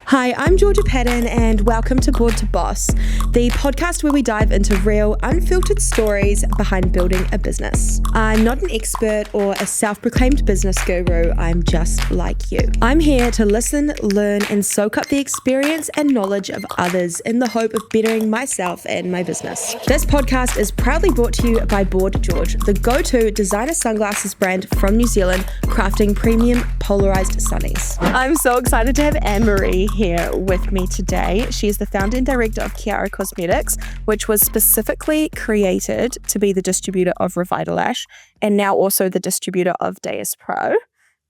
Hi, I'm Georgia Patton and welcome to Board to Boss, the podcast where we dive into real, unfiltered stories behind building a business. I'm not an expert or a self-proclaimed business guru, I'm just like you. I'm here to listen, learn and soak up the experience and knowledge of others in the hope of bettering myself and my business. This podcast is proudly brought to you by Board George, the go-to designer sunglasses brand from New Zealand, crafting premium polarized sunnies. I'm so excited to have Annemarie here with me today. She is the founder and director of Kiara Cosmetics, which was specifically created to be the distributor of Revitalash and now also the distributor of Deus Pro.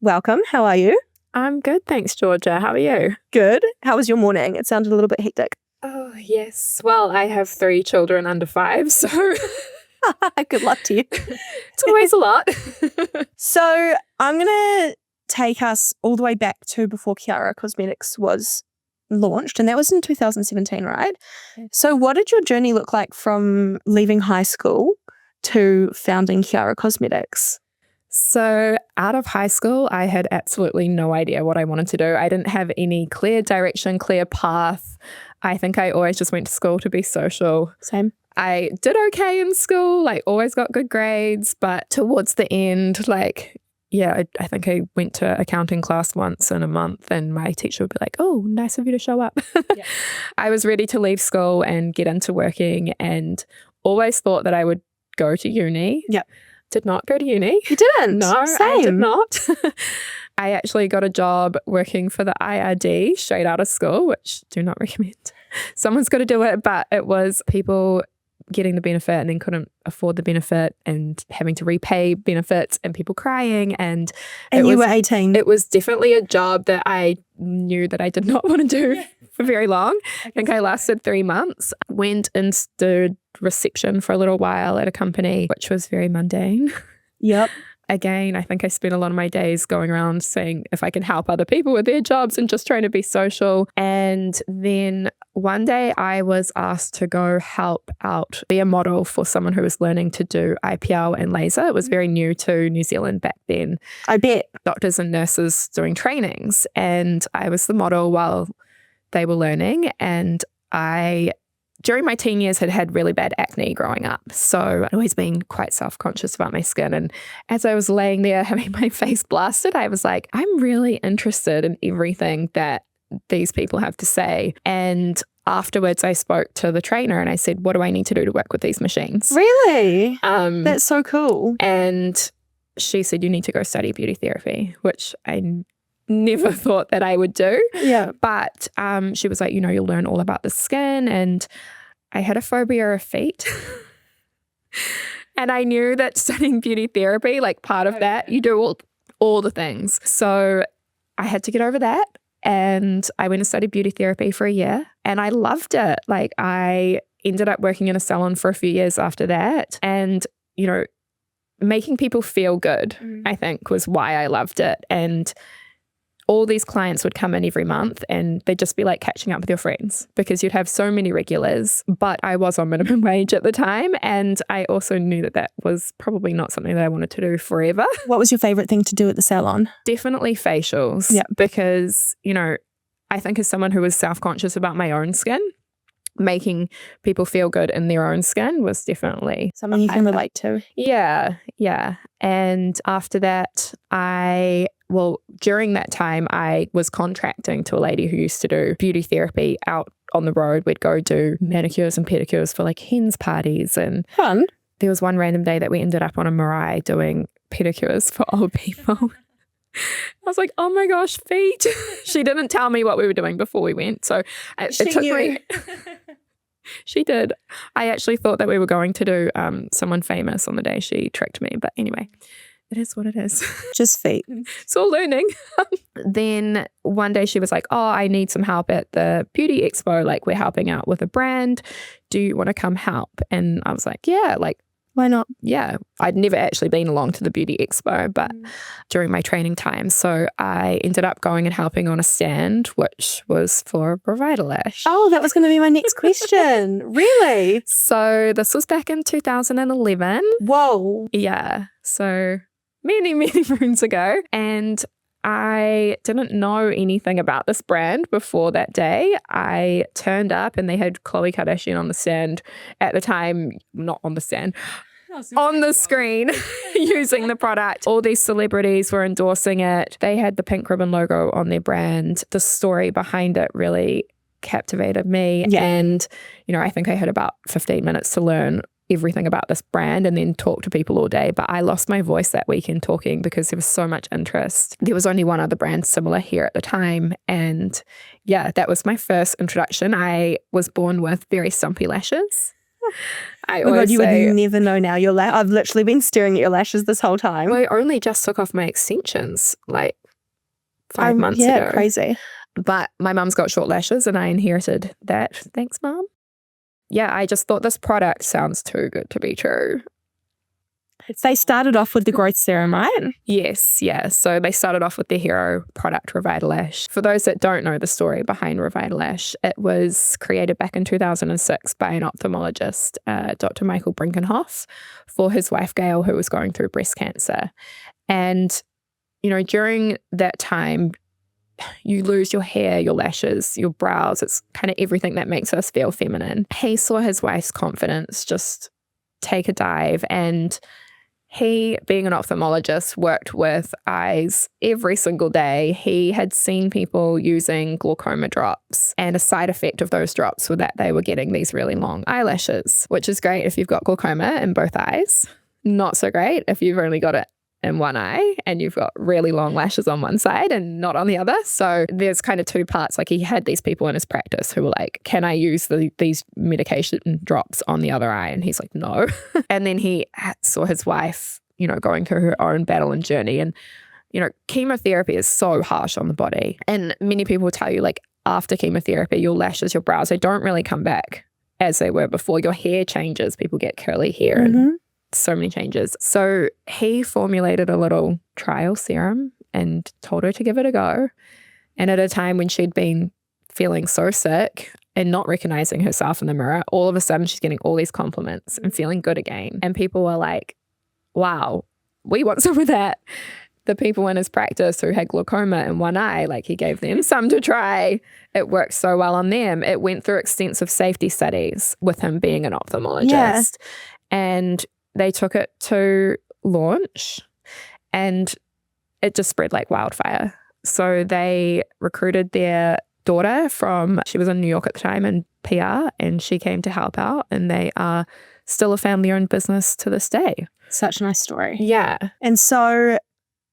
Welcome. How are you? I'm good, thanks, Georgia. How are you? Good. How was your morning? It sounded a little bit hectic. Oh, yes. Well, I have 3 children under 5, so good luck to you. It's always a lot. So I'm going to take us all the way back to before Kiara Cosmetics was launched, and that was in 2017, right? Yes. So what did your journey look like from leaving high school to founding Kiara Cosmetics? So out of high school, I had absolutely no idea what I wanted to do. I didn't have any clear direction, clear path. I think I always just went to school to be social. Same. I did okay in school, always got good grades, but towards the end, I think I went to accounting class once in a month and my teacher would be like, oh, nice of you to show up. Yeah. I was ready to leave school and get into working and always thought that I would go to uni. Yeah. Did not go to uni. You didn't? No, Same. I did not. I actually got a job working for the IRD straight out of school, which do not recommend. Someone's got to do it, but it was people getting the benefit and then couldn't afford the benefit and having to repay benefits and people crying. And you were 18. It was definitely a job that I knew that I did not want to do for very long. I think I lasted 3 months. Went and stood reception for a little while at a company, which was very mundane. Yep. Again, I think I spent a lot of my days going around saying if I can help other people with their jobs and just trying to be social. And then one day I was asked to go help out, be a model for someone who was learning to do IPL and laser. It was very new to New Zealand back then. I bet. Doctors and nurses doing trainings. And I was the model while they were learning. And during my teen years, had really bad acne growing up. So I'd always been quite self-conscious about my skin. And as I was laying there having my face blasted, I was like, I'm really interested in everything that these people have to say. And afterwards, I spoke to the trainer and I said, what do I need to do to work with these machines? Really? That's so cool. And she said, you need to go study beauty therapy, which I never thought that I would do. Yeah. But she was like, you'll learn all about the skin. And I had a phobia of feet. And I knew that studying beauty therapy, part of that, you do all the things. So I had to get over that. And I went and studied beauty therapy for a year. And I loved it. I ended up working in a salon for a few years after that. And, making people feel good, I think, was why I loved it. And all these clients would come in every month and they'd just be catching up with your friends because you'd have so many regulars. But I was on minimum wage at the time. And I also knew that was probably not something that I wanted to do forever. What was your favorite thing to do at the salon? Definitely facials. Yeah. Because, I think as someone who was self-conscious about my own skin, making people feel good in their own skin was definitely something you can relate to. Yeah. And after that, during that time, I was contracting to a lady who used to do beauty therapy out on the road. We'd go do manicures and pedicures for hens parties. And fun. There was one random day that we ended up on a marae doing pedicures for old people. I was like, oh my gosh, feet. She didn't tell me what we were doing before we went. So it took me. She did. I actually thought that we were going to do someone famous on the day she tricked me. But anyway, it is what it is. Just feet. It's all learning. Then one day she was like, oh, I need some help at the beauty expo. We're helping out with a brand. Do you want to come help? And I was like, yeah, why not? Yeah. I'd never actually been along to the beauty expo, but during my training time. So I ended up going and helping on a stand, which was for Revitalash. Oh, that was going to be my next question. Really? So this was back in 2011. Whoa. Yeah. So many, many moons ago. And I didn't know anything about this brand before that day. I turned up and they had Khloe Kardashian on the stand at the time, not on the stand, on the screen using the product. All these celebrities were endorsing it. They had the pink ribbon logo on their brand. The story behind it really captivated me. Yeah. And, I think I had about 15 minutes to learn everything about this brand and then talk to people all day. But I lost my voice that weekend talking because there was so much interest. There was only one other brand similar here at the time. And yeah, that was my first introduction. I was born with very stumpy lashes. Oh my God, you would never know now. I've literally been staring at your lashes this whole time. Well, I only just took off my extensions like 5 months ago. Yeah, crazy. But my mum's got short lashes and I inherited that. Thanks, Mum. Yeah, I just thought this product sounds too good to be true. They started off with the growth serum, right? Yes, yeah. So they started off with their hero product, Revitalash. For those that don't know the story behind Revitalash, it was created back in 2006 by an ophthalmologist, Dr. Michael Brinkenhoff, for his wife, Gail, who was going through breast cancer. And, during that time, you lose your hair, your lashes, your brows. It's kind of everything that makes us feel feminine. He saw his wife's confidence just take a dive, and he, being an ophthalmologist, worked with eyes every single day. He had seen people using glaucoma drops, and a side effect of those drops were that they were getting these really long eyelashes, which is great if you've got glaucoma in both eyes. Not so great if you've only got it in one eye and you've got really long lashes on one side and not on the other. So there's kind of two parts. Like, he had these people in his practice who were like, can I use these medication drops on the other eye? And he's like, no. And then he saw his wife, going through her own battle and journey. And, chemotherapy is so harsh on the body. And many people tell you, like, after chemotherapy, your lashes, your brows, they don't really come back as they were before. Your hair changes. People get curly hair and so many changes. So he formulated a little trial serum and told her to give it a go. And at a time when she'd been feeling so sick and not recognizing herself in the mirror, all of a sudden she's getting all these compliments and feeling good again. And people were like, wow, we want some of that. The people in his practice who had glaucoma in one eye, like, he gave them some to try. It worked so well on them. It went through extensive safety studies with him being an ophthalmologist. Yeah. And they took it to launch and it just spread like wildfire. So they recruited their daughter she was in New York at the time in PR, and she came to help out, and they are still a family-owned business to this day. Such a nice story. Yeah. And so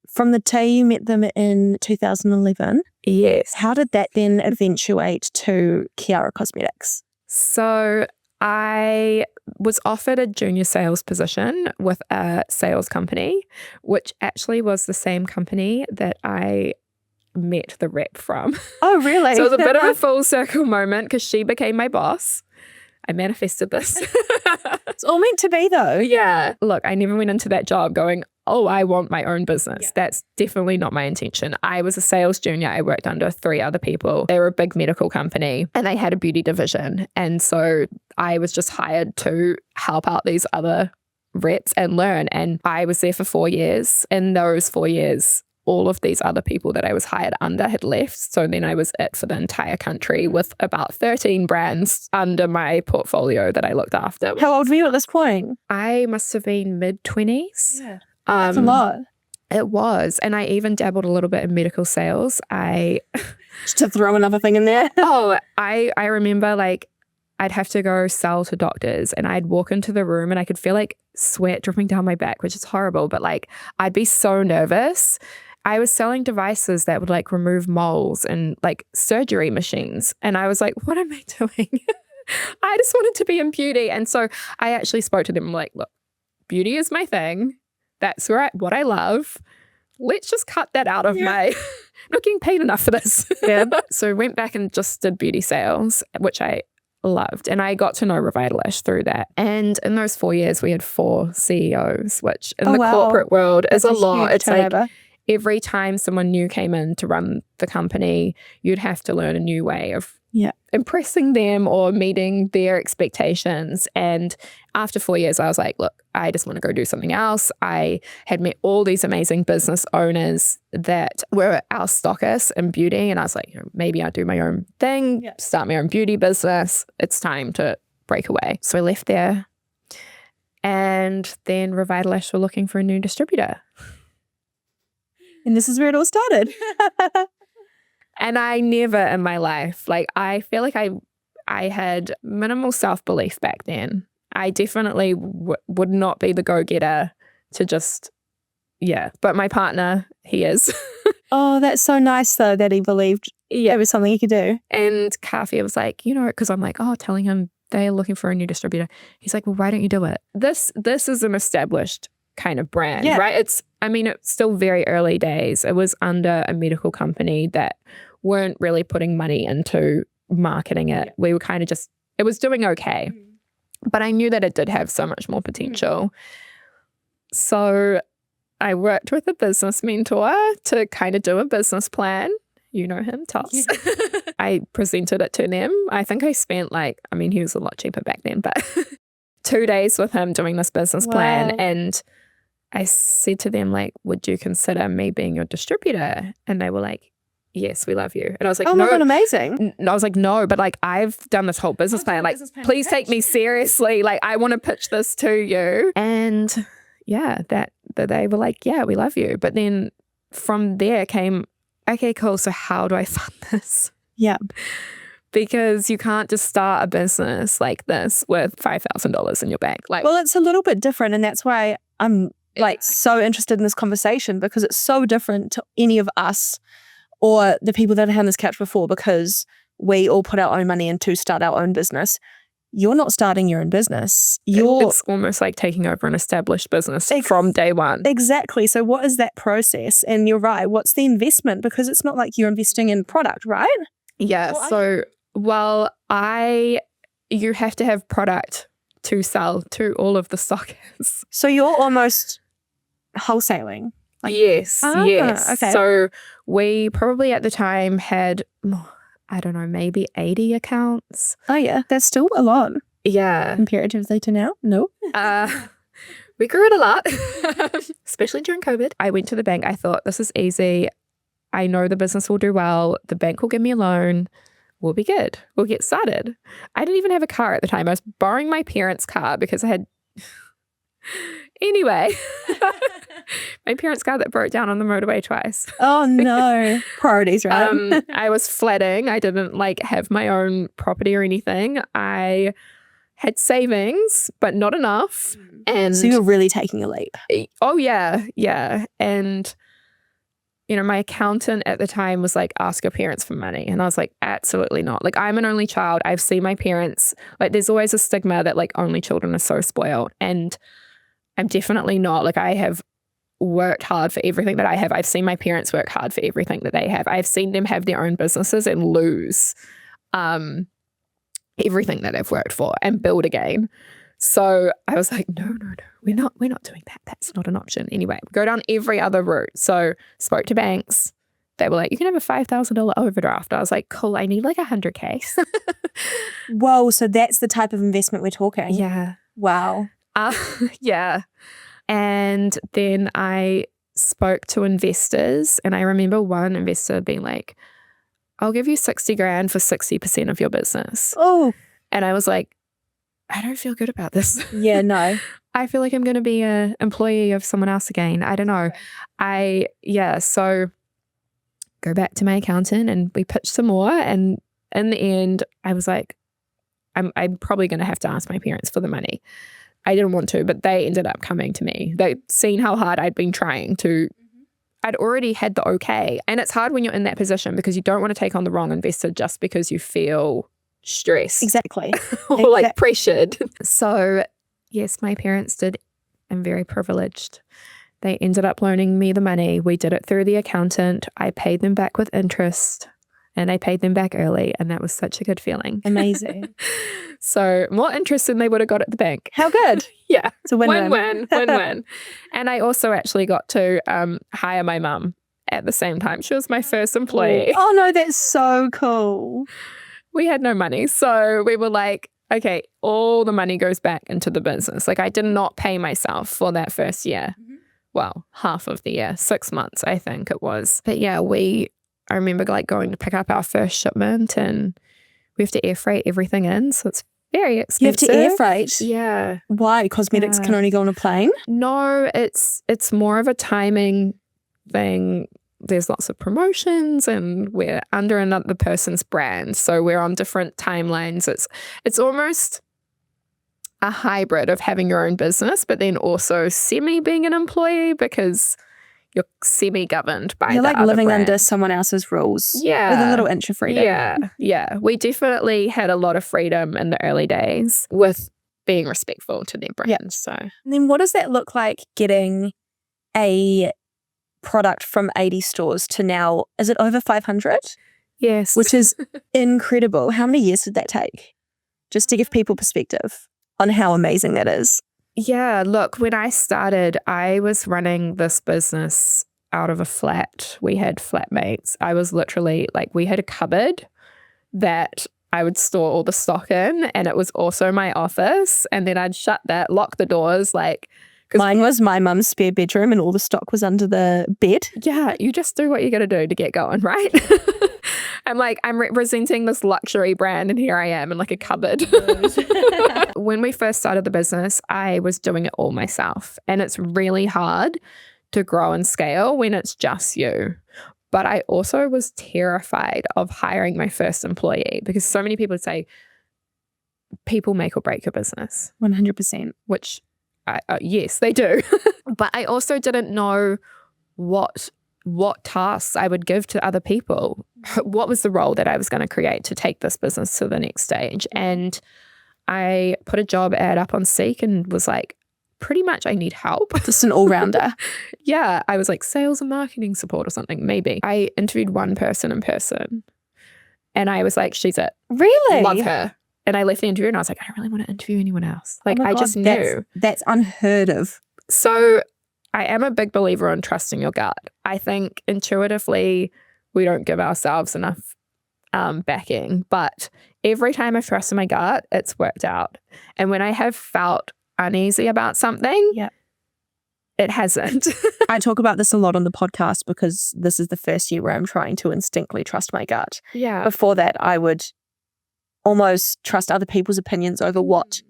from the day you met them in 2011, yes. How did that then eventuate to Kiara Cosmetics? So I was offered a junior sales position with a sales company, which actually was the same company that I met the rep from. Oh, really? So it was a bit of a full circle moment because she became my boss. I manifested this. It's all meant to be, though. Yeah. Look, I never went into that job going, oh, I want my own business. Yeah. That's definitely not my intention. I was a sales junior. I worked under 3 other people. They were a big medical company and they had a beauty division. And so I was just hired to help out these other reps and learn. And I was there for 4 years. In those 4 years, all of these other people that I was hired under had left. So then I was it for the entire country with about 13 brands under my portfolio that I looked after. How old were you at this point? I must have been mid-20s. Yeah. That's a lot. It was. And I even dabbled a little bit in medical sales. Just to throw another thing in there. I remember, like, I'd have to go sell to doctors and I'd walk into the room and I could feel like sweat dripping down my back, which is horrible. But like, I'd be so nervous. I was selling devices that would like remove moles and like surgery machines. And I was like, what am I doing? I just wanted to be in beauty. And so I actually spoke to them. I'm like, look, beauty is my thing. That's what I love. Let's just cut that out of my, I'm not getting paid enough for this. Yeah. So I went back and just did beauty sales, which I loved. And I got to know Revitalash through that. And in those 4 years, we had 4 CEOs, which in the corporate world is a lot. It's turnover. Like every time someone new came in to run the company, you'd have to learn a new way of impressing them or meeting their expectations. And after 4 years, I was like, look, I just want to go do something else. I had met all these amazing business owners that were our stockists in beauty. And I was like, maybe I'll do my own thing, start my own beauty business. It's time to break away. So I left there. And then Revitalash were looking for a new distributor. And this is where it all started. And I never in my life, like I feel like I had minimal self-belief back then. I definitely would not be the go-getter to just, But my partner, he is. Oh, that's so nice though that he believed it was something he could do. And Kafi was like, because I'm like, telling him they're looking for a new distributor. He's like, well, why don't you do it? This is an established kind of brand, right? It's still very early days. It was under a medical company that weren't really putting money into marketing it. We were kind of it was doing okay. But I knew that it did have so much more potential. So I worked with a business mentor to kind of do a business plan. You know him, Toss. I presented it to them. I think I spent he was a lot cheaper back then, but 2 days with him doing this business plan. And I said to them, would you consider me being your distributor? And they were like, yes, we love you. And I was like, oh no. my God, amazing. I was like, no, but I've done this whole business plan. Please take me seriously. I want to pitch this to you. And that they were like, yeah, we love you. But then from there came, okay, cool. So how do I fund this? Yeah. Because you can't just start a business like this with $5,000 in your bank. Well, it's a little bit different. And that's why I'm so interested in this conversation, because it's so different to any of us or the people that have had this couch before, because we all put our own money in to start our own business. You're not starting your own business. It's almost like taking over an established business from day one. Exactly. So what is that process? And you're right. What's the investment? Because it's not like you're investing in product, right? Yeah. You have to have product to sell to all of the stockers. So you're almost wholesaling. Yes. Okay. So we probably at the time had, I don't know, maybe 80 accounts. Oh yeah, that's still a lot. Yeah. Comparatively to now? No. We grew it a lot, especially during COVID. I went to the bank. I thought, this is easy. I know the business will do well. The bank will give me a loan. We'll be good. We'll get started. I didn't even have a car at the time. I was borrowing my parents' car because I had... Anyway, my parents' car that broke down on the motorway twice. Oh no. Priorities, right? I was flatting. I didn't have my own property or anything. I had savings, but not enough. And so you're really taking a leap. Oh yeah. Yeah. And my accountant at the time was like, ask your parents for money. And I was like, absolutely not. I'm an only child. I've seen my parents, there's always a stigma that only children are so spoiled. And I'm definitely not. I have worked hard for everything that I have. I've seen my parents work hard for everything that they have. I've seen them have their own businesses and lose everything that they've worked for and build again. So I was like, no, we're not doing that. That's not an option. Anyway, go down every other route. So spoke to banks. They were like, you can have a $5,000 overdraft. I was like, cool, I need $100K. Whoa, so that's the type of investment we're talking. Yeah. Wow. Yeah. And then I spoke to investors, and I remember one investor being like, I'll give you 60 grand for 60% of your business. Oh. And I was like, I don't feel good about this. Yeah, no. I feel like I'm going to be an employee of someone else again. I don't know. So go back to my accountant and we pitched some more. And in the end, I was like, I'm probably going to have to ask my parents for the money. I didn't want to, but they ended up coming to me. They'd seen how hard I'd been trying to. I'd already had the okay. And it's hard when you're in that position because you don't want to take on the wrong investor just because you feel stressed. Exactly. Or pressured. So yes, my parents did. I'm very privileged. They ended up loaning me the money. We did it through the accountant. I paid them back with interest and I paid them back early, and that was such a good feeling. Amazing. So more interest than they would have got at the bank. How good. Yeah. It's a win-win. Win-win. And I also actually got to hire my mum at the same time. She was my first employee. Oh no, that's so cool. We had no money. So we were like, okay, all the money goes back into the business. Like I did not pay myself for that first year. Well, half of the year, 6 months, I think it was. But yeah, I remember like going to pick up our first shipment, and we have to air freight everything in. So it's very expensive. You have to air freight? Yeah. Why? Cosmetics can only go on a plane? No, it's it's more of a timing thing. There's lots of promotions, and we're under another person's brand. So we're on different timelines. It's almost a hybrid of having your own business, but then also semi being an employee, because you're semi-governed by You're the like other living brand. under someone else's rules. Yeah. With a little inch of freedom. Yeah. We definitely had a lot of freedom in the early days with being respectful to their brand. Yeah. So And then what does that look like getting a product from 80 stores to now, is it over 500? yes. Which is incredible. How many years did that take? Just to give people perspective on how amazing that is. Yeah, look, when I started, I was running this business out of a flat. We had flatmates. I was literally like, we had a cupboard that I would store all the stock in, and it was also my office. And then I'd shut that, lock the doors, like. Mine was my mum's spare bedroom, and all the stock was under the bed. Yeah, you just do what you got to do to get going, right? I'm representing this luxury brand, and here I am in like a cupboard. When we first started the business, I was doing it all myself, and it's really hard to grow and scale when it's just you. But I also was terrified of hiring my first employee, because so many people would say people make or break your business. 100%. Which, yes, they do. But I also didn't know what tasks I would give to other people. What was the role that I was going to create to take this business to the next stage? And I put a job ad up on Seek and was like, pretty much I need help. Just an all-rounder. Yeah. I was like sales and marketing support or something, maybe. I interviewed one person in person, and I was like, she's it. Really? Love her. And I left the interview and I was like, I don't really want to interview anyone else. Like, I just knew. That's unheard of. So I am a big believer in trusting your gut. I think intuitively we don't give ourselves enough backing, but every time I've trusted my gut, it's worked out. And when I have felt uneasy about something, it hasn't. I talk about this a lot on the podcast, because this is the first year where I'm trying to instinctively trust my gut. Yeah. Before that, I would almost trust other people's opinions over what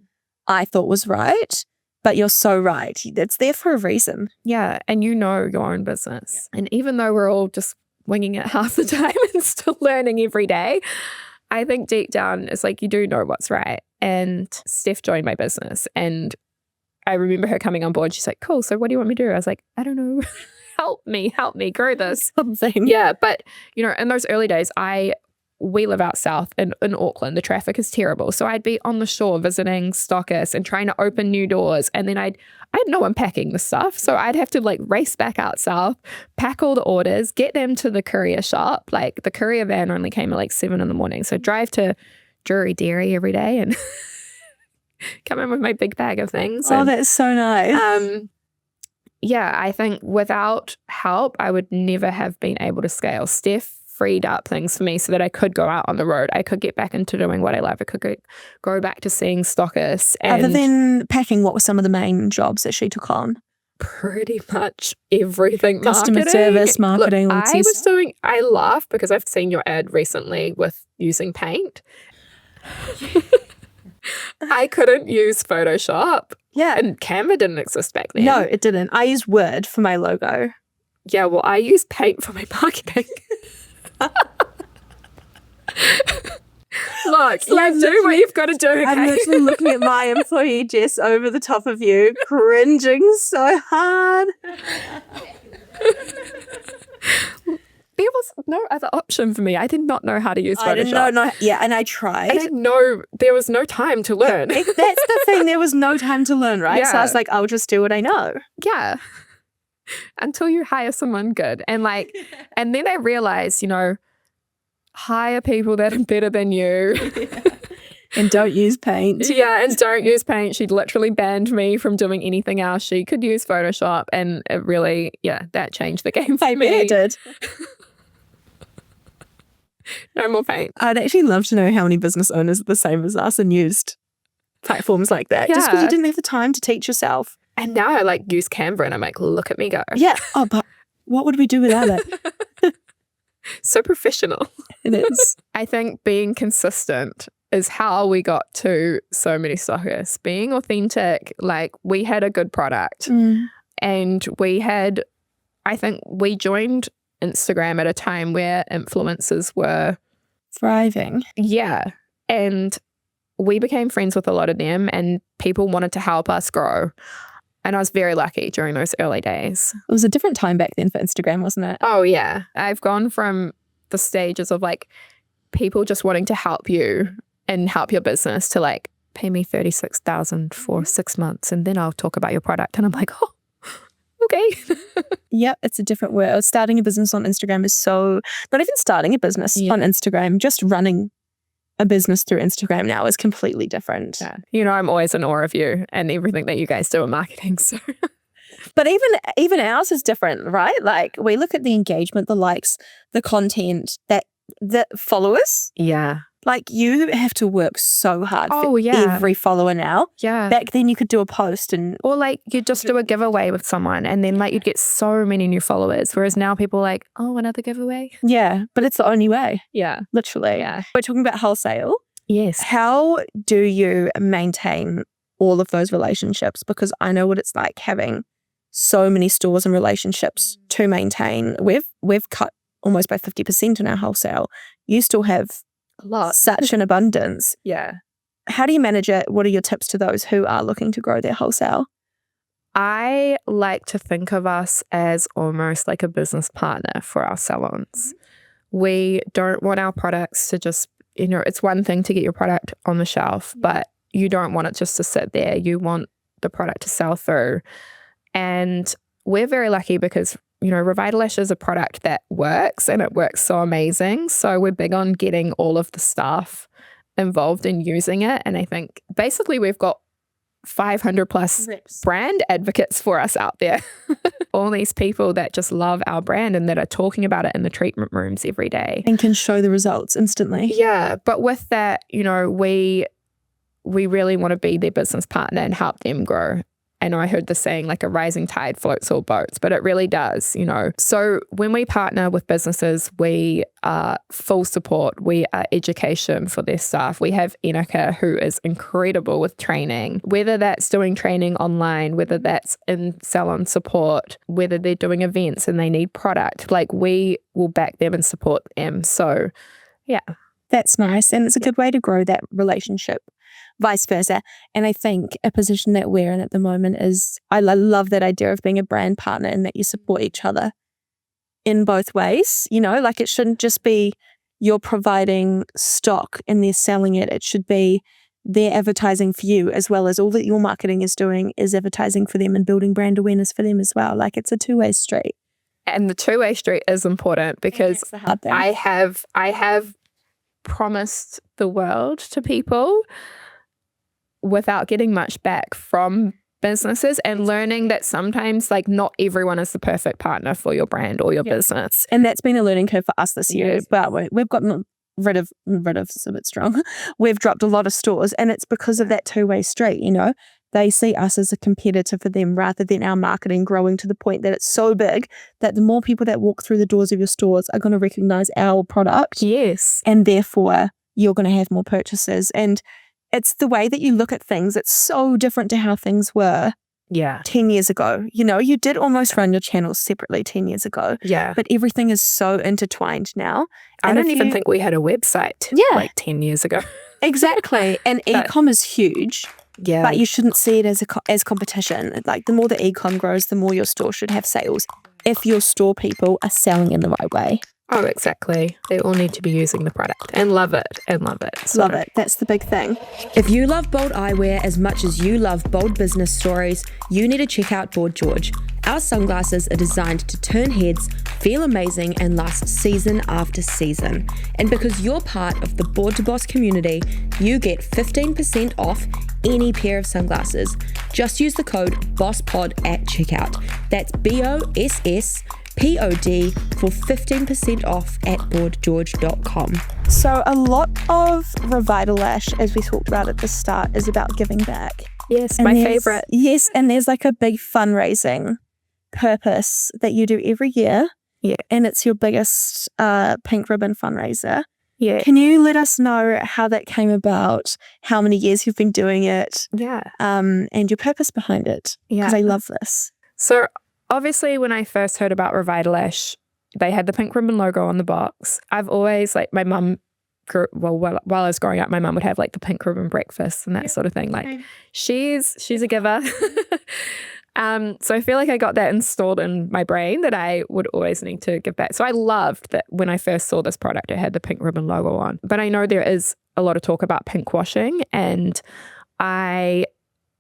I thought was right. But you're so right. It's there for a reason. Yeah. And you know your own business. Yeah. And even though we're all just winging it half the time and still learning every day, I think deep down it's like you do know what's right. And Steph joined my business, and I remember her coming on board. She's like, cool, so what do you want me to do? I was like, I don't know. help me grow this. Something. Yeah. But, in those early days, we live out south in Auckland. The traffic is terrible. So I'd be on the shore visiting stockists and trying to open new doors. And then I had no one packing the stuff. So I'd have to like race back out south, pack all the orders, get them to the courier shop. Like the courier van only came at like 7 a.m. So drive to Drury Dairy every day and come in with my big bag of things. Oh, that's so nice. Yeah, I think without help, I would never have been able to scale. Steph freed up things for me so that I could go out on the road. I could get back into doing what I love. I could go back to seeing stockists. And other than packing, what were some of the main jobs that she took on? Pretty much everything. Customer marketing. service, marketing. Look, I laugh because I've seen your ad recently with using paint. I couldn't use Photoshop. Yeah. And Canva didn't exist back then. No, it didn't. I used Word for my logo. Yeah, well, I use paint for my marketing. Look, So you do what you've got to do. Okay? I'm literally looking at my employee Jess over the top of you, cringing so hard. There was no other option for me. I did not know how to use Photoshop. I didn't know. Yeah, and I tried. I didn't know. There was no time to learn. That's the thing. There was no time to learn, right? Yeah. So I was like, I'll just do what I know. Yeah. Until you hire someone good. And then I realized, hire people that are better than you. And don't use paint. Yeah, and don't use paint. She'd literally banned me from doing anything else. She could use Photoshop, and it really, that changed the game for me. It did. No more paint. I'd actually love to know how many business owners are the same as us and used platforms like that. Just because you didn't have the time to teach yourself. And now I like use Canva and I'm like, look at me go. Yeah. Oh, but what would we do without it? So professional. It is. I think being consistent is how we got to so many stockists. Being authentic, like we had a good product and I think we joined Instagram at a time where influencers were thriving. Yeah. And we became friends with a lot of them and people wanted to help us grow. And I was very lucky during those early days. It was a different time back then for Instagram, wasn't it? Oh, yeah. I've gone from the stages of like people just wanting to help you and help your business to like pay me $36,000 for 6 months and then I'll talk about your product. And I'm like, oh, okay. Yep, it's a different world. Starting a business on Instagram is so, not even starting a business on Instagram, just running a business through Instagram now is completely different. Yeah. You know, I'm always in awe of you and everything that you guys do in marketing. So, but even ours is different, right? Like we look at the engagement, the likes, the content, that followers. Yeah. Like you have to work so hard for every follower now. Yeah. Back then you could do a post or like you just do a giveaway with someone and then like you'd get so many new followers. Whereas now people are like, oh, another giveaway. Yeah. But it's the only way. Yeah. Literally. Yeah. We're talking about wholesale. Yes. How do you maintain all of those relationships? Because I know what it's like having so many stores and relationships to maintain. We've cut almost by 50% in our wholesale. You still have a lot. Such an abundance. Yeah. How do you manage it? What are your tips to those who are looking to grow their wholesale? I like to think of us as almost like a business partner for our salons. We don't want our products to just, it's one thing to get your product on the shelf, but you don't want it just to sit there. You want the product to sell through. And we're very lucky because Revitalash is a product that works and it works so amazing. So we're big on getting all of the staff involved in using it. And I think basically we've got 500 plus brand advocates for us out there. All these people that just love our brand and that are talking about it in the treatment rooms every day. And can show the results instantly. Yeah. But with that, we really want to be their business partner and help them grow. I know I heard the saying like a rising tide floats all boats, but it really does, So when we partner with businesses, we are full support. We are education for their staff. We have Enika, who is incredible with training, whether that's doing training online, whether that's in salon support, whether they're doing events and they need product, like we will back them and support them. So yeah. That's nice. And it's a good way to grow that relationship. Vice versa. And I think a position that we're in at the moment is, I love that idea of being a brand partner and that you support each other in both ways. Like it shouldn't just be you're providing stock and they're selling it. It should be they're advertising for you as well as all that your marketing is doing is advertising for them and building brand awareness for them as well. Like it's a two-way street. And the two-way street is important because I have promised the world to people without getting much back from businesses and learning that sometimes like not everyone is the perfect partner for your brand or your business. And that's been a learning curve for us this year. But we've gotten rid of is a bit strong. We've dropped a lot of stores and it's because of that two-way street, They see us as a competitor for them rather than our marketing growing to the point that it's so big that the more people that walk through the doors of your stores are going to recognize our product. Yes. And therefore you're going to have more purchases. And it's the way that you look at things. It's so different to how things were 10 years ago. You did almost run your channels separately 10 years ago. Yeah. But everything is so intertwined now. I don't even think we had a website like 10 years ago. Exactly. And e-com is huge. Yeah. But you shouldn't see it as competition. Like the more the e-com grows, the more your store should have sales. If your store people are selling in the right way. Oh, exactly. They all need to be using the product and love it. So. Love it. That's the big thing. If you love bold eyewear as much as you love bold business stories, you need to check out Board George. Our sunglasses are designed to turn heads, feel amazing, and last season after season. And because you're part of the Board to Boss community, you get 15% off any pair of sunglasses. Just use the code BOSSPOD at checkout. That's BOSSPOD for 15% off at boardgeorge.com. So a lot of Revitalash, as we talked about at the start, is about giving back. Yes, And my there's- favorite. Yes, and there's like a big fundraising purpose that you do every year. Yeah. And it's your biggest pink ribbon fundraiser. Yeah. Can you let us know how that came about, how many years you've been doing it, Yeah. and your purpose behind it? Yeah. Because I love this. So obviously when I first heard about Revitalash, they had the pink ribbon logo on the box. I've always, like, my mum, while I was growing up, my mum would have like the pink ribbon breakfast and that sort of thing. Like, she's a giver. So I feel like I got that installed in my brain that I would always need to give back. So I loved that when I first saw this product, it had the pink ribbon logo on. But I know there is a lot of talk about pink washing, and I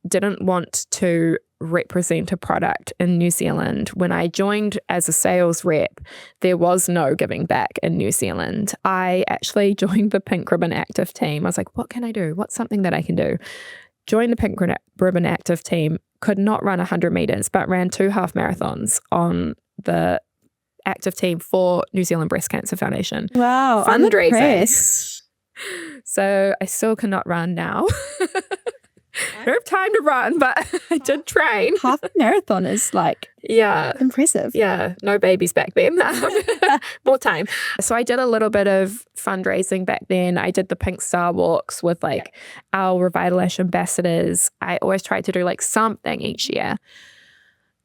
didn't want to represent a product in New Zealand. When I joined as a sales rep, there was no giving back in New Zealand. I actually joined the Pink Ribbon Active team. I was like, what can I do? What's something that I can do? Joined the Pink Ribbon Active team, could not run 100 meters, but ran 2 half marathons on the active team for New Zealand Breast Cancer Foundation. Wow. I'm Fundraising. impressed. So I still cannot run now. I don't have time to run, but I did train. Half a marathon is like Yeah. impressive. Yeah, no babies back then. More time. So I did a little bit of fundraising back then. I did the Pink Star Walks with like our Revitalash ambassadors. I always tried to do like something each year.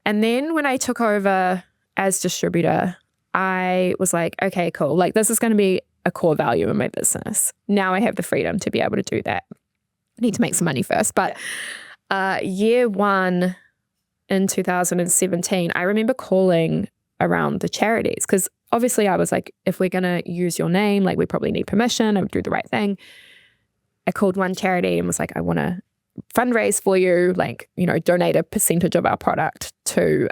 And then when I took over as distributor, I was like, okay, cool. Like, this is going to be a core value in my business. Now I have the freedom to be able to do that. I need to make some money first. But year one in 2017, I remember calling around the charities, because obviously I was like, if we're going to use your name, like, we probably need permission. I would do the right thing. I called one charity and was like, I want to fundraise for you, like, you know, donate a percentage of our product to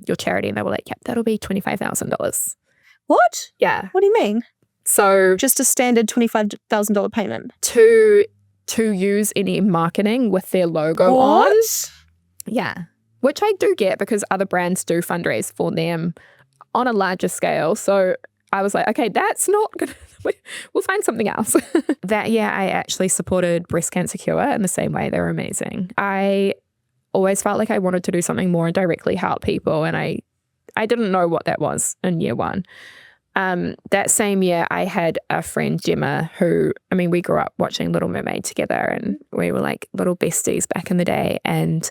your charity. And they were like, yep, that'll be $25,000. What? Yeah. What do you mean? So Just a standard $25,000 payment. to use any marketing with their logo on. Yeah. Which I do get, because other brands do fundraise for them on a larger scale. So I was like, okay, that's not good. We'll find something else. That year, I actually supported Breast Cancer Cure in the same way. They were amazing. I always felt like I wanted to do something more and directly help people. And I didn't know what that was in year one. That same year, I had a friend, Gemma, who, I mean, we grew up watching Little Mermaid together, and we were like little besties back in the day. And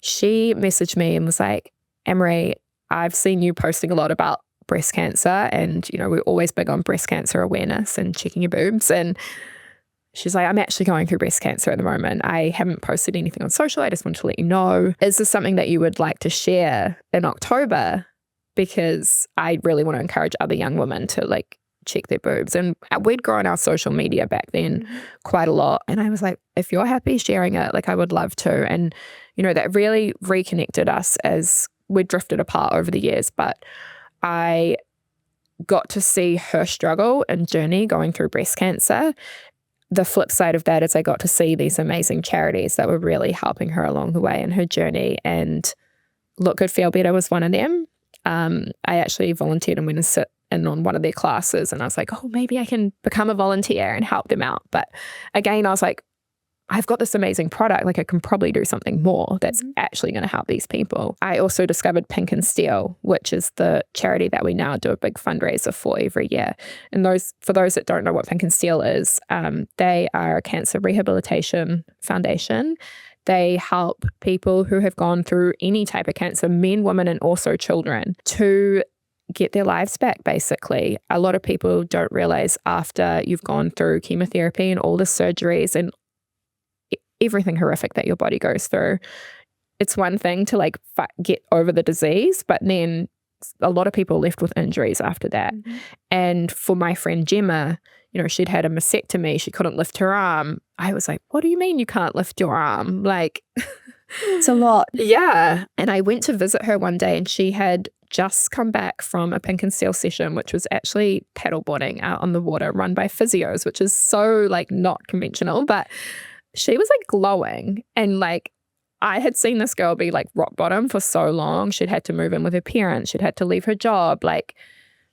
she messaged me and was like, Annemarie, I've seen you posting a lot about breast cancer, and, you know, we're always big on breast cancer awareness and checking your boobs. And she's like, I'm actually going through breast cancer at the moment. I haven't posted anything on social. I just want to let you know. Is this something that you would like to share in October? Because I really want to encourage other young women to like check their boobs. And we'd grown our social media back then quite a lot. And I was like, if you're happy sharing it, like, I would love to. And, you know, that really reconnected us as we drifted apart over the years. But I got to see her struggle and journey going through breast cancer. The flip side of that is I got to see these amazing charities that were really helping her along the way in her journey. And Look Good, Feel Better was one of them. I actually volunteered and went and sit in on one of their classes, and I was like, oh, maybe I can become a volunteer and help them out. But again, I was like, I've got this amazing product, like, I can probably do something more that's actually going to help these people. I also discovered Pink and Steel, which is the charity that we now do a big fundraiser for every year. And for those that don't know what Pink and Steel is, they are a cancer rehabilitation foundation. They help people who have gone through any type of cancer, men, women, and also children, to get their lives back, basically. A lot of people don't realize after you've gone through chemotherapy and all the surgeries and everything horrific that your body goes through, it's one thing to like get over the disease, but then a lot of people are left with injuries after that. And for my friend Gemma, you know, she'd had a mastectomy. She couldn't lift her arm. I was like, what do you mean you can't lift your arm? Like, It's a lot. Yeah. And I went to visit her one day and she had just come back from a Pink and Steel session, which was actually paddleboarding out on the water run by physios, which is so like not conventional, but she was like glowing. And like I had seen this girl be like rock bottom for so long. She'd had to move in with her parents. She'd had to leave her job. Like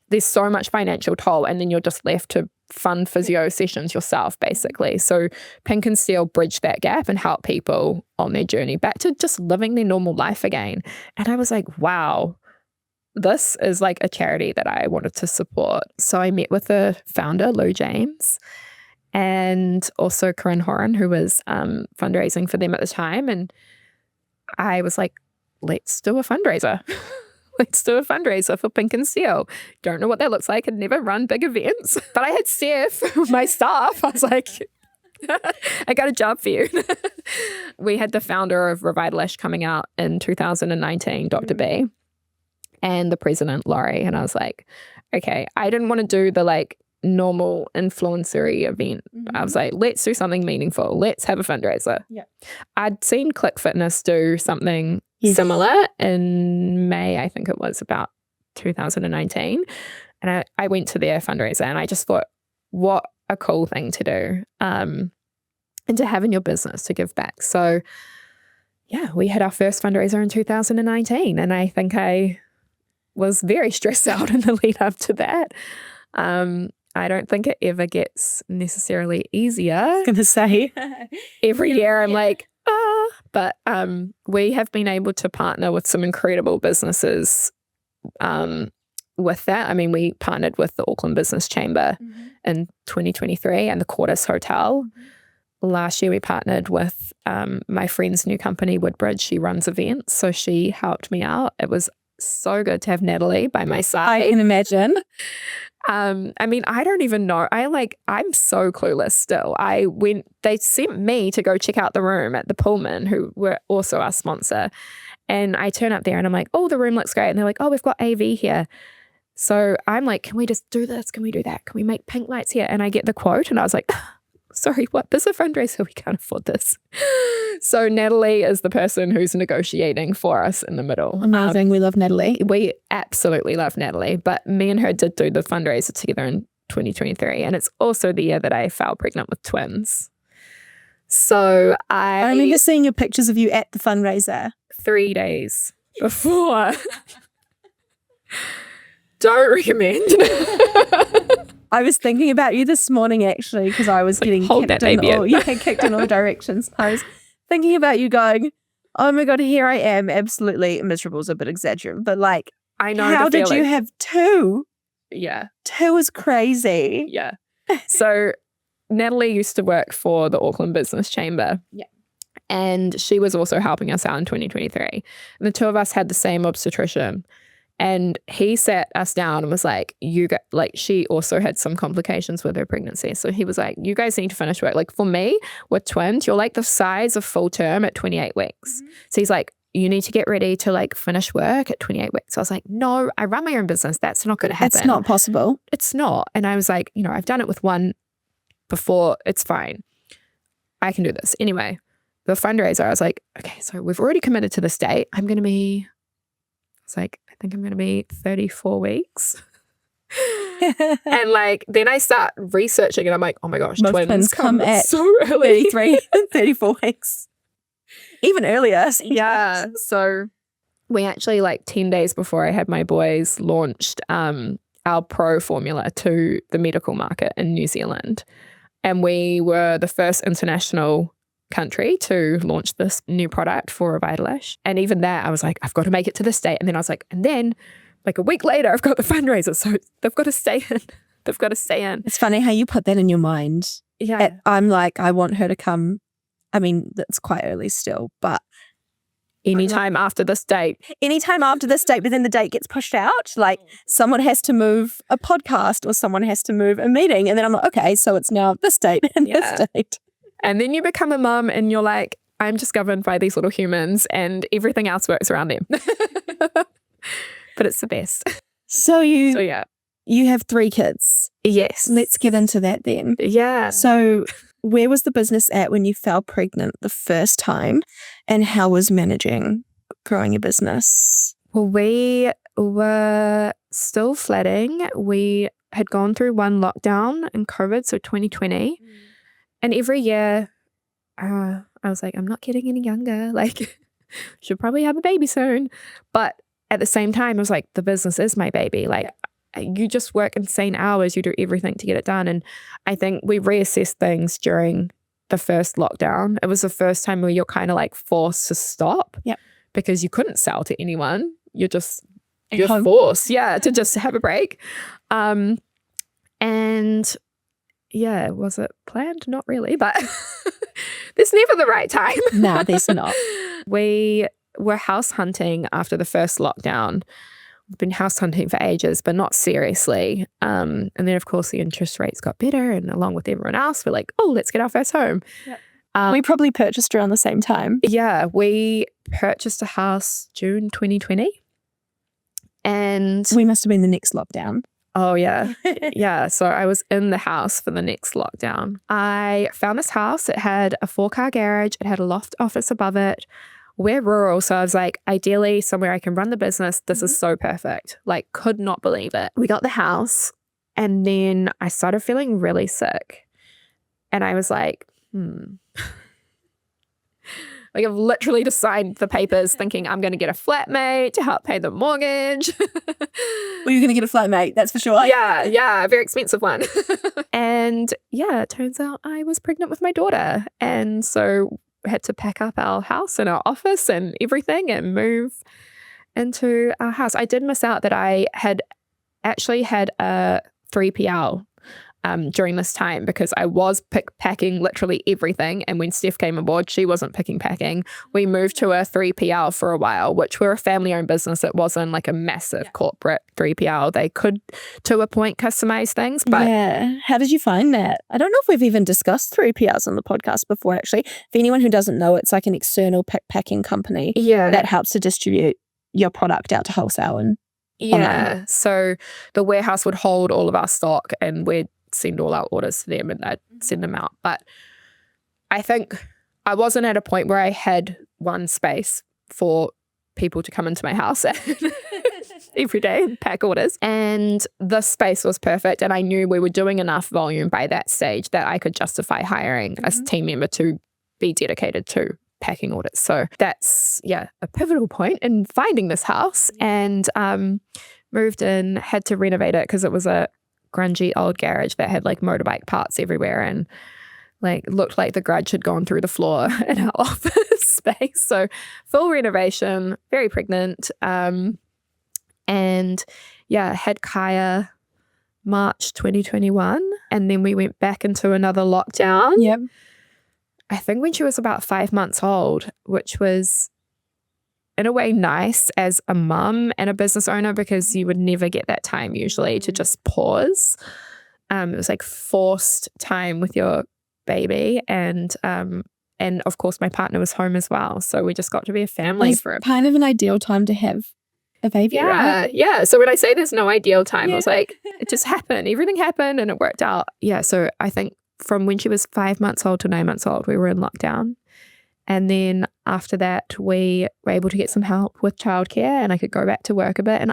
there's so much financial toll, and then you're just left to fund physio sessions yourself, basically. So Pink and Steel bridged that gap and helped people on their journey back to just living their normal life again. And I was like, wow, this is like a charity that I wanted to support. So I met with the founder, Lou James, and also Corinne Horan, who was fundraising for them at the time. And I was like, let's do a fundraiser. Let's do a fundraiser for Pink and Steel. Don't know what that looks like. I'd never run big events. But I had Steph, my staff. I was like, I got a job for you. We had the founder of Revitalash coming out in 2019, Dr. B, and the president, Laurie. And I was like, okay, I didn't want to do the like normal influencery event. I was like, let's do something meaningful. Let's have a fundraiser. Yeah. I'd seen Click Fitness do something similar in May, I think it was about 2019. And I went to their fundraiser and I just thought, what a cool thing to do and to have in your business to give back. So yeah, we had our first fundraiser in 2019 and I think I was very stressed out in the lead up to that. I don't think it ever gets necessarily easier. I was going to say. Every year I'm like, but we have been able to partner with some incredible businesses with that. I mean, we partnered with the Auckland Business Chamber in 2023 and the Quartus Hotel. Last year we partnered with my friend's new company, Woodbridge. She runs events, so she helped me out. It was so good to have Natalie by my side. I can imagine. I mean, I don't even know. I'm so clueless still. They sent me to go check out the room at the Pullman, who were also our sponsor. And I turn up there and I'm like, oh, the room looks great. And they're like, oh, we've got AV here. So I'm like, can we just do this? Can we do that? Can we make pink lights here? And I get the quote and I was like, sorry, what? This is a fundraiser. We can't afford this. So Natalie is the person who's negotiating for us in the middle. Amazing. We love Natalie. We absolutely love Natalie, but me and her did do the fundraiser together in 2023. And it's also the year that I fell pregnant with twins. So I remember seeing your pictures of you at the fundraiser. 3 days before. Don't recommend. I was thinking about you this morning actually because I was getting kicked in all directions. I was thinking about you going, oh my God, here I am. Absolutely miserable is a bit exaggerated, but like, I know. How did you have two? Yeah. Two is crazy. Yeah. So Natalie used to work for the Auckland Business Chamber. Yeah. And she was also helping us out in 2023. And the two of us had the same obstetrician. And he sat us down and was like, she also had some complications with her pregnancy. So he was like, you guys need to finish work. Like for me, with twins, you're like the size of full term at 28 weeks. So he's like, you need to get ready to like finish work at 28 weeks. So I was like, no, I run my own business. That's not going to happen. It's not possible. It's not. And I was like, I've done it with one before. It's fine. I can do this. Anyway, the fundraiser, I was like, okay, so we've already committed to this date. I think I'm going to be 34 weeks. And like, then I start researching and I'm like, oh my gosh, twins come at so early. 34 weeks. Even earlier. Yeah. So we actually like 10 days before I had my boys launched our Pro formula to the medical market in New Zealand. And we were the first international country to launch this new product for Revitalash. And even that, I was like, I've got to make it to this date. And then I was like, and then like a week later, I've got the fundraiser. So they've got to stay in. They've got to stay in. It's funny how you put that in your mind. Yeah. I'm like, I want her to come. I mean, that's quite early still, but anytime after this date. Anytime after this date, but then the date gets pushed out. Like someone has to move a podcast or someone has to move a meeting. And then I'm like, okay, so it's now this date and this date. And then you become a mum and you're like, I'm just governed by these little humans and everything else works around them. But it's the best. So you have 3 kids. Yes. Let's get into that then. Yeah. So where was the business at when you fell pregnant the first time, and how was managing growing a business? Well, we were still flatting. We had gone through one lockdown in COVID, so 2020. And every year, I was like, I'm not getting any younger. Like, should probably have a baby soon. But at the same time, I was like, the business is my baby. Like, you just work insane hours. You do everything to get it done. And I think we reassessed things during the first lockdown. It was the first time where you're kind of like forced to stop because you couldn't sell to anyone. You're forced, to just have a break. And yeah, was it planned? Not really, but there's never the right time. No, there's not. We were house hunting after the first lockdown. We've been house hunting for ages, but not seriously. And then, of course, the interest rates got better. And along with everyone else, we're like, oh, let's get our first home. Yep. We probably purchased around the same time. Yeah, we purchased a house June 2020. And we must have been the next lockdown. Oh, yeah. Yeah. So I was in the house for the next lockdown. I found this house. It had a 4-car garage. It had a loft office above it. We're rural. So I was like, ideally, somewhere I can run the business. This is so perfect. Like, could not believe it. We got the house. And then I started feeling really sick. And I was like, Like, I've literally just signed the papers thinking I'm going to get a flatmate to help pay the mortgage. Well, you're going to get a flatmate, that's for sure. Yeah, a very expensive one. And yeah, it turns out I was pregnant with my daughter. And so we had to pack up our house and our office and everything and move into our house. I did miss out that I had actually had a 3PL during this time because I was packing literally everything. And when Steph came aboard, she wasn't packing. We moved to a 3PL for a while, which were a family-owned business. It wasn't like a massive corporate 3PL. They could, to a point, customize things. But yeah. How did you find that? I don't know if we've even discussed 3PLs on the podcast before, actually. For anyone who doesn't know, it's like an external packing company that helps to distribute your product out to wholesale and online. So the warehouse would hold all of our stock and we'd send all our orders to them and they'd send them out. But I think I wasn't at a point where I had one space for people to come into my house every day and pack orders. And the space was perfect. And I knew we were doing enough volume by that stage that I could justify hiring a team member to be dedicated to packing orders. So that's, a pivotal point in finding this house. And moved in, had to renovate it because it was a grungy old garage that had like motorbike parts everywhere and like looked like the grudge had gone through the floor in our office space. So full renovation, very pregnant. And had Kaya March 2021. And then we went back into another lockdown. Yep. I think when she was about 5 months old, which was in a way nice as a mum and a business owner because you would never get that time usually to just pause. It was like forced time with your baby and of course my partner was home as well. So we just got to be a family for a kind of an ideal time to have a baby, right? Yeah. So when I say there's no ideal time, I was like, it just happened. Everything happened and it worked out. Yeah. So I think from when she was 5 months old to 9 months old, we were in lockdown. And then after that, we were able to get some help with childcare and I could go back to work a bit. And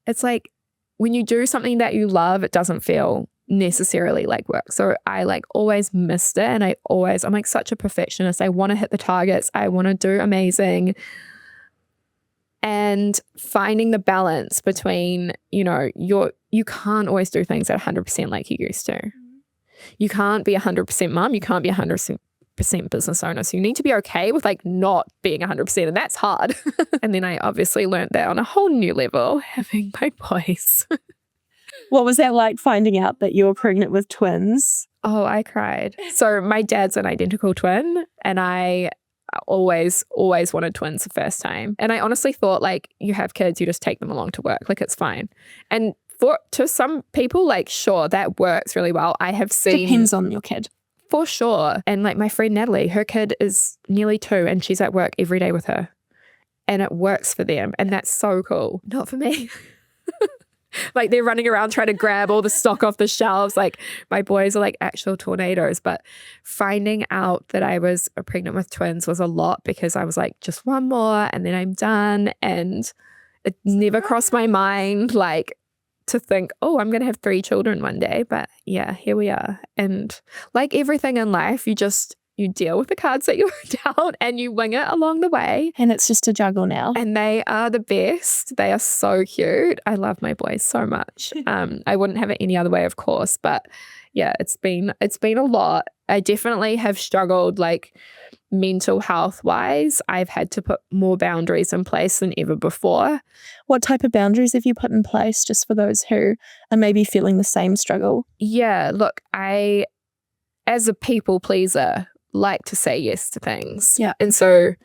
it's like when you do something that you love, it doesn't feel necessarily like work. So I like always missed it. And I'm like such a perfectionist. I want to hit the targets. I want to do amazing. And finding the balance between, you can't always do things at 100% like you used to. You can't be 100% mom. You can't be 100% business owner. So you need to be okay with like not being 100%. And that's hard. And then I obviously learned that on a whole new level, having my boys. What was that like finding out that you were pregnant with twins? Oh, I cried. So my dad's an identical twin and I always wanted twins the first time. And I honestly thought like you have kids, you just take them along to work. Like it's fine. And to some people, like sure, that works really well. I have seen. Depends on your kid. For sure. And like my friend Natalie, her kid is nearly 2 and she's at work every day with her. And it works for them. And that's so cool. Not for me. Like they're running around trying to grab all the stock off the shelves. Like my boys are like actual tornadoes. But finding out that I was pregnant with twins was a lot because I was like, just one more and then I'm done. And it never crossed my mind like to think, oh, I'm going to have 3 children one day. But yeah, here we are. And like everything in life, you deal with the cards that you're dealt and you wing it along the way. And it's just a juggle now. And they are the best. They are so cute. I love my boys so much. I wouldn't have it any other way, of course. But yeah, it's been a lot. I definitely have struggled like mental health wise. I've had to put more boundaries in place than ever before. What type of boundaries have you put in place just for those who are maybe feeling the same struggle? Yeah, look, I, as a people pleaser, like to say yes to things. Yeah. And so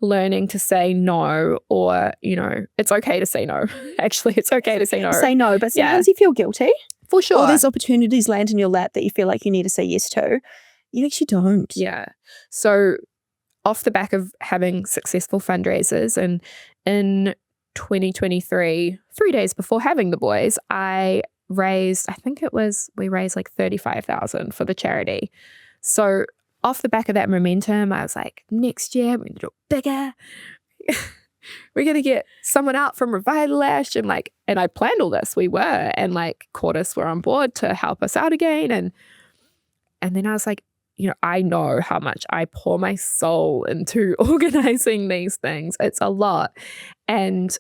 learning to say no, or, it's okay to say no. Actually, it's okay to say no. Say no, but sometimes you feel guilty. For sure. Or there's opportunities land in your lap that you feel like you need to say yes to. You actually don't. Yeah. So off the back of having successful fundraisers, and in 2023, 3 days before having the boys, we raised like $35,000 for the charity. So off the back of that momentum, I was like, next year, we're going to do it bigger. We're going to get someone out from Revitalash. And I planned all this. We were. And like Cordis were on board to help us out again. And then I was like, I know how much I pour my soul into organizing these things. It's a lot. And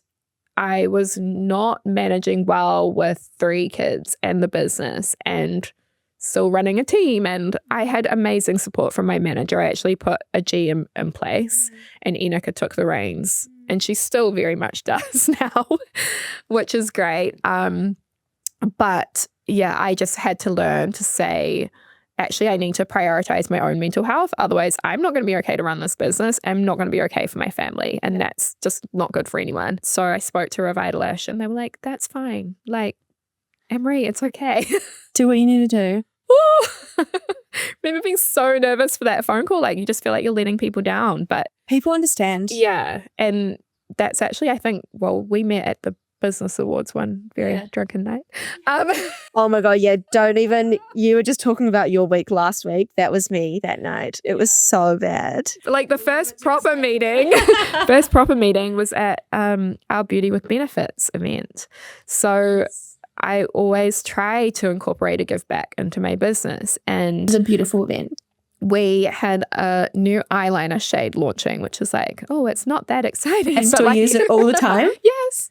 I was not managing well with 3 kids and the business and still running a team, and I had amazing support from my manager. I actually put a GM in place and Enika took the reins, and she still very much does now, which is great. But yeah, I just had to learn to say, actually, I need to prioritize my own mental health. Otherwise, I'm not going to be okay to run this business. I'm not going to be okay for my family. And that's just not good for anyone. So I spoke to Revitalash and they were like, that's fine. Like, Annemarie, it's okay. Do what you need to do. Remember being so nervous for that phone call. Like you just feel like you're letting people down. But people understand. Yeah. And that's actually, I think, we met at the Business Awards one very drunken night. Oh my God, yeah, you were just talking about your week last week. That was me that night. It was so bad. Like the first proper meeting was at our Beauty with Benefits event. So I always try to incorporate a give back into my business. And it's a beautiful event. We had a new eyeliner shade launching, which is like, oh, it's not that exciting. And still use it all the time? Yes.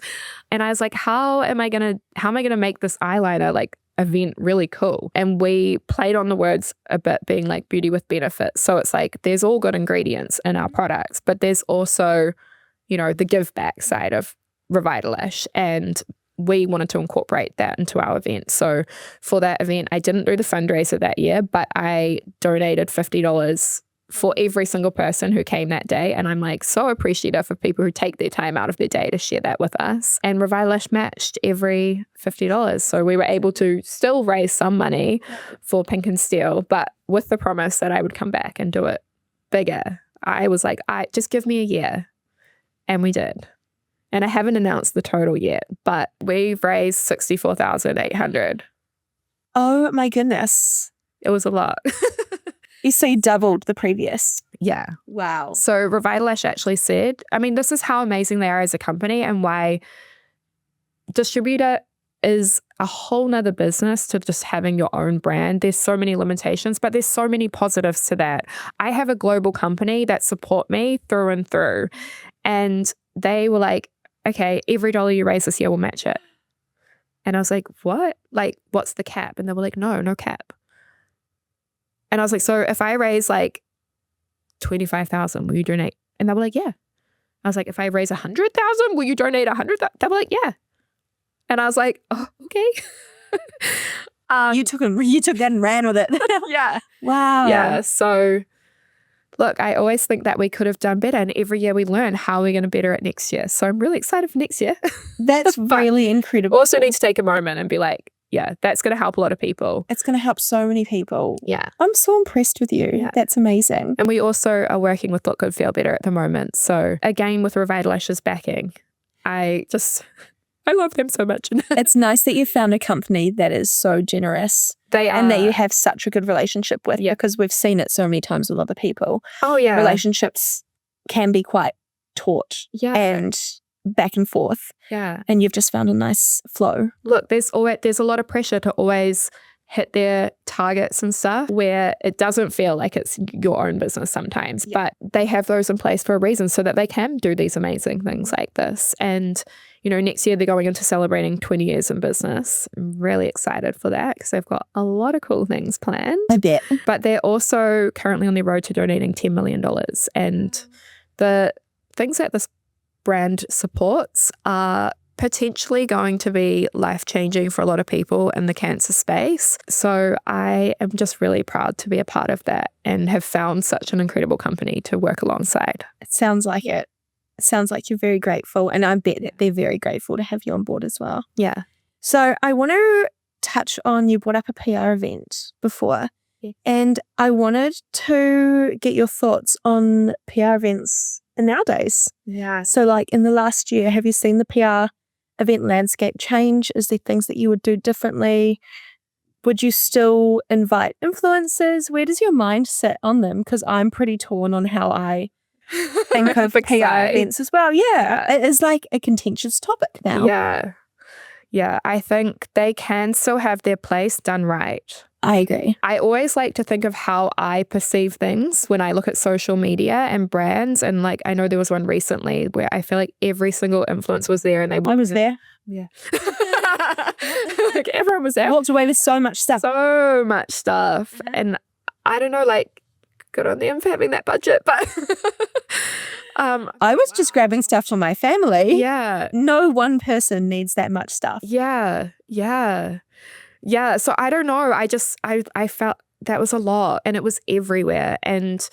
And I was like, how am I gonna make this eyeliner like event really cool? And we played on the words a bit, being like beauty with benefits. So it's like there's all good ingredients in our products, but there's also, the give back side of Revitalash, and we wanted to incorporate that into our event. So for that event, I didn't do the fundraiser that year, but I donated $50 for every single person who came that day. And I'm like so appreciative of people who take their time out of their day to share that with us. And Revitalash matched every $50. So we were able to still raise some money for Pink and Steel, but with the promise that I would come back and do it bigger. I was like, just give me a year. And we did. And I haven't announced the total yet, but we've raised $64,800. Oh my goodness. It was a lot. So you doubled the previous. Yeah. Wow. So Revitalash actually said, this is how amazing they are as a company and why distributor is a whole nother business to just having your own brand. There's so many limitations, but there's so many positives to that. I have a global company that support me through and through. And they were like, okay, every dollar you raise this year, we'll match it. And I was like, what? Like, what's the cap? And they were like, no cap. And I was like, so if I raise like 25,000, will you donate? And they were like, yeah. I was like, if I raise 100,000, will you donate 100,000? They were like, yeah. And I was like, oh, okay. You took that and ran with it. Yeah. Wow. Yeah. So look, I always think that we could have done better. And every year we learn how we're going to better it next year. So I'm really excited for next year. That's really incredible. Also need to take a moment and be like, yeah, that's going to help a lot of people. It's going to help so many people. Yeah. I'm so impressed with you. Yeah. That's amazing. And we also are working with Look Good, Feel Better at the moment. So again, with Revitalash's backing, I I love them so much. It's nice that you found a company that is so generous and that you have such a good relationship with, because we've seen it so many times with other people. Oh, yeah. Relationships can be quite taut and back and forth. Yeah. And you've just found a nice flow. Look, there's a lot of pressure to always hit their targets and stuff where it doesn't feel like it's your own business sometimes, but they have those in place for a reason so that they can do these amazing things like this. And, next year they're going into celebrating 20 years in business. I'm really excited for that because they've got a lot of cool things planned. I bet. But they're also currently on their road to donating $10 million. And the things that this brand supports are potentially going to be life-changing for a lot of people in the cancer space. So I am just really proud to be a part of that and have found such an incredible company to work alongside. It sounds like it. It sounds like you're very grateful, and I bet that they're very grateful to have you on board as well. Yeah. So I want to touch on, you brought up a PR event before, and I wanted to get your thoughts on PR events nowadays. Yeah. So like in the last year, have you seen the PR event landscape change? Is there things that you would do differently? Would you still invite influencers? Where does your mind sit on them? Because I'm pretty torn on how I think of PR events as well. Yeah, it is like a contentious topic now. Yeah, I think they can still have their place done right. I agree. I always like to think of how I perceive things when I look at social media and brands. And like, I know there was one recently where I feel like every single influencer was there and I was there. Yeah. Like everyone was there. I walked away with so much stuff. And I don't know, like, good on them for having that budget, but I was just grabbing stuff for my family. Yeah. No one person needs that much stuff. Yeah, so I don't know. I felt that was a lot and it was everywhere. And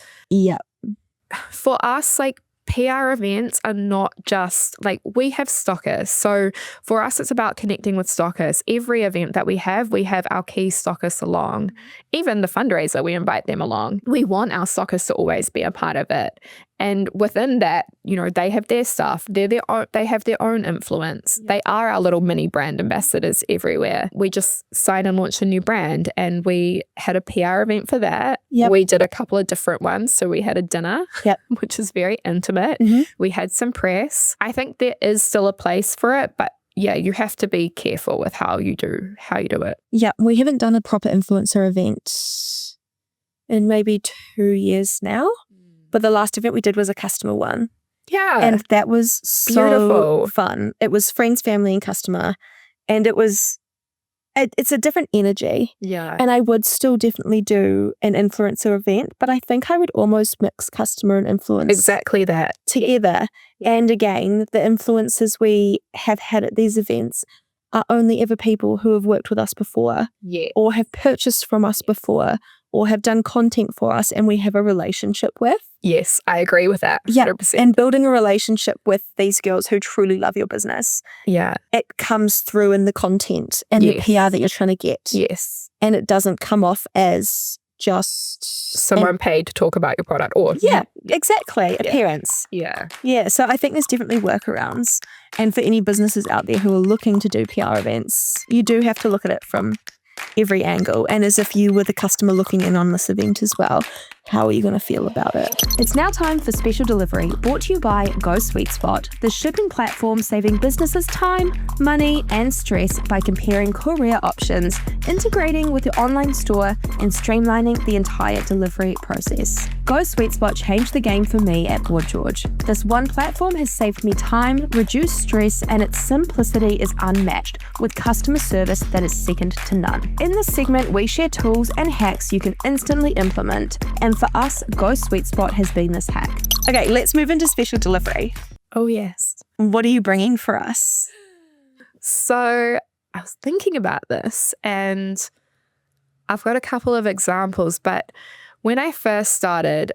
for us, like PR events are not just like, we have stockists. So for us, it's about connecting with stockists. Every event that we have our key stockists along. Even the fundraiser, we invite them along. We want our stockists to always be a part of it. And within that, they have their stuff. They have their own influence. They are our little mini brand ambassadors everywhere. We just signed and launched a new brand and we had a PR event for that. We did a couple of different ones. So we had a dinner, which is very intimate. We had some press. I think there is still a place for it, but yeah, you have to be careful with how you do it. Yeah, we haven't done a proper influencer event in maybe 2 years now. But the last event we did was a customer one. Yeah. And that was so beautiful. Fun. It was friends, family, and customer. And it's a different energy. Yeah. And I would still definitely do an influencer event, but I think I would almost mix customer and influence. Exactly that. Together. And again, the influencers we have had at these events are only ever people who have worked with us before. Or have purchased from us before. Or have done content for us and we have a relationship with. Yes, I agree with that. 100%. And building a relationship with these girls who truly love your business. Yeah. It comes through in the content and the PR that you're trying to get. Yes. And it doesn't come off as just someone paid to talk about your product or exactly. Appearance. Yeah. So I think there's definitely workarounds. And for any businesses out there who are looking to do PR events, you do have to look at it from every angle, and as if you were the customer looking in on this event as well. How are you going to feel about it? It's now time for special delivery, brought to you by Go Sweet Spot, the shipping platform saving businesses time, money, and stress by comparing courier options, integrating with your online store, and streamlining the entire delivery process. Go Sweet Spot changed the game for me at Board George. This one platform has saved me time, reduced stress, and its simplicity is unmatched, with customer service that is second to none. In this segment, we share tools and hacks you can instantly implement, and for us, Go Sweet Spot has been this hack. Okay, let's move into special delivery. Oh, yes. What are you bringing for us? So I was thinking about this and I've got a couple of examples, but when I first started,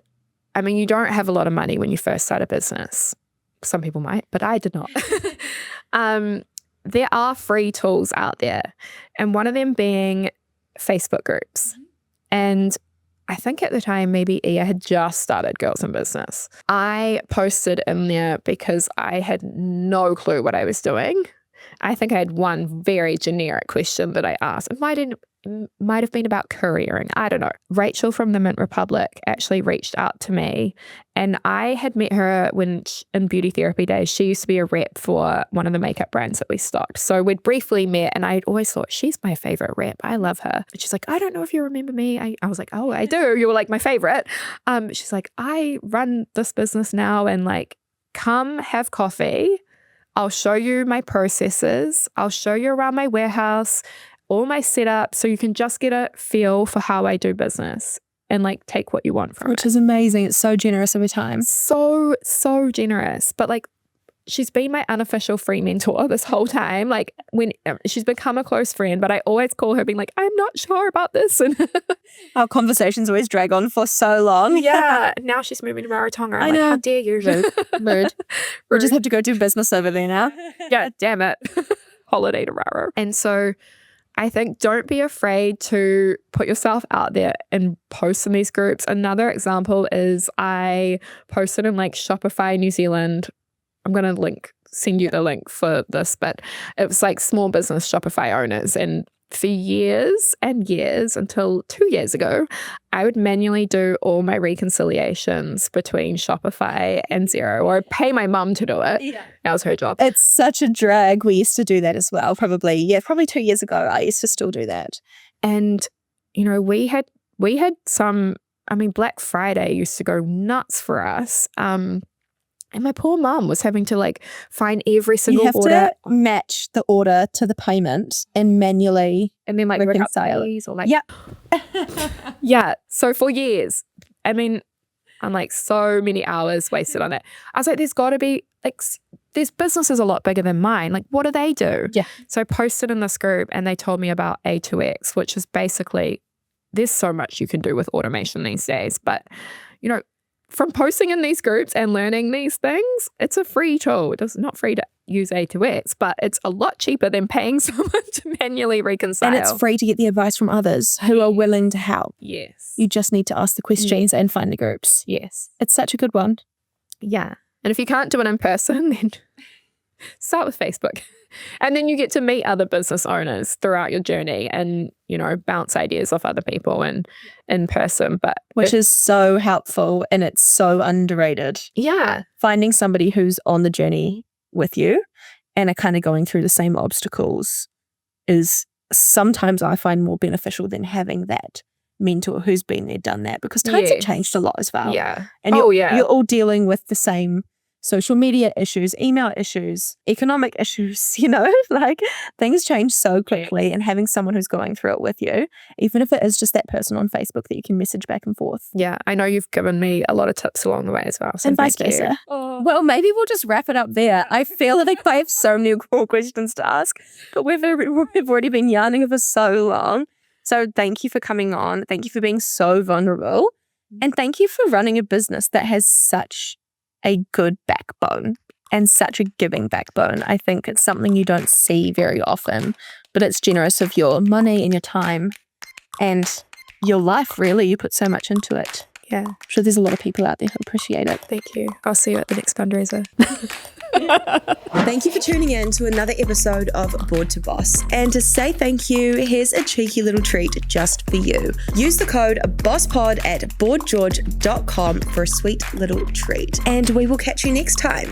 I mean, you don't have a lot of money when you first start a business. Some people might, but I did not. There are free tools out there, and one of them being Facebook groups. And I think at the time, maybe Ia had just started Girls in Business. I posted in there because I had no clue what I was doing. I think I had one very generic question that I asked. It might have been about couriering. I don't know. Rachel from the Mint Republic actually reached out to me, and I had met her in beauty therapy days. She used to be a rep for one of the makeup brands that we stocked. So we'd briefly met, and I'd always thought, she's my favorite rep. I love her. And she's like, I don't know if you remember me. I was like, oh, I do. You were like my favorite. She's like, I run this business now, and like, come have coffee. I'll show you my processes. I'll show you around my warehouse, all my setup, so you can just get a feel for how I do business and like take what you want from it. Which is amazing. It's so generous of her time. So generous. But like, she's been my unofficial free mentor this whole time. Like, when she's become a close friend, but I always call her being like, I'm not sure about this. And our conversations always drag on for so long. Yeah. Now she's moving to Rarotonga. I'm like, how dare you? Rude. We'll just have to go do business over there now. Yeah, damn it. Holiday to Raro. And so I think don't be afraid to put yourself out there and post in these groups. Another example is I posted in like Shopify New Zealand. I'm going to send you the link for this, but it was like small business Shopify owners. And for years and years, until 2 years ago, I would manually do all my reconciliations between Shopify and Xero, or pay my mum to do it. Yeah. That was her job. It's such a drag. We used to do that as well, probably 2 years ago. I used to still do that. And, you know, we had some, Black Friday used to go nuts for us. And my poor mum was having to like find every single order. You have to match the order to the payment and manually and then like reconcile it. Or like, yeah. Yeah. So for years, I'm like so many hours wasted on it. I was like, there's got to be like, this business is a lot bigger than mine. Like, what do they do? Yeah. So I posted in this group and they told me about A2X, which is basically, there's so much you can do with automation these days. But, you know, from posting in these groups and learning these things, it's a free tool. It's not free to use A2X, but it's a lot cheaper than paying someone to manually reconcile. And it's free to get the advice from others who are willing to help. Yes. You just need to ask the questions and find the groups. Yes. It's such a good one. Yeah. And if you can't do it in person, then start with Facebook. And then you get to meet other business owners throughout your journey and, you know, bounce ideas off other people and in person. Which is so helpful and it's so underrated. Yeah. Finding somebody who's on the journey with you and are kind of going through the same obstacles is sometimes I find more beneficial than having that mentor who's been there, done that, because times have changed a lot as well. Yeah. And you're all dealing with the same social media issues, email issues, economic issues, you know, like things change so quickly, and having someone who's going through it with you, even if it is just that person on Facebook that you can message back and forth. Yeah, I know you've given me a lot of tips along the way as well. So and vice versa. Oh. Well, maybe we'll just wrap it up there. I feel like I have so many cool questions to ask, but we've already been yarning for so long. So thank you for coming on. Thank you for being so vulnerable. And thank you for running a business that has such a good backbone and such a giving backbone. I think it's something you don't see very often, but it's generous of your money and your time and your life, really. You put so much into it. Yeah. I'm sure there's a lot of people out there who appreciate it. Thank you. I'll see you at the next fundraiser. Thank you for tuning in to another episode of Board to Boss. And to say thank you, here's a cheeky little treat just for you. Use the code BOSSPOD at boardgeorge.com for a sweet little treat. And we will catch you next time.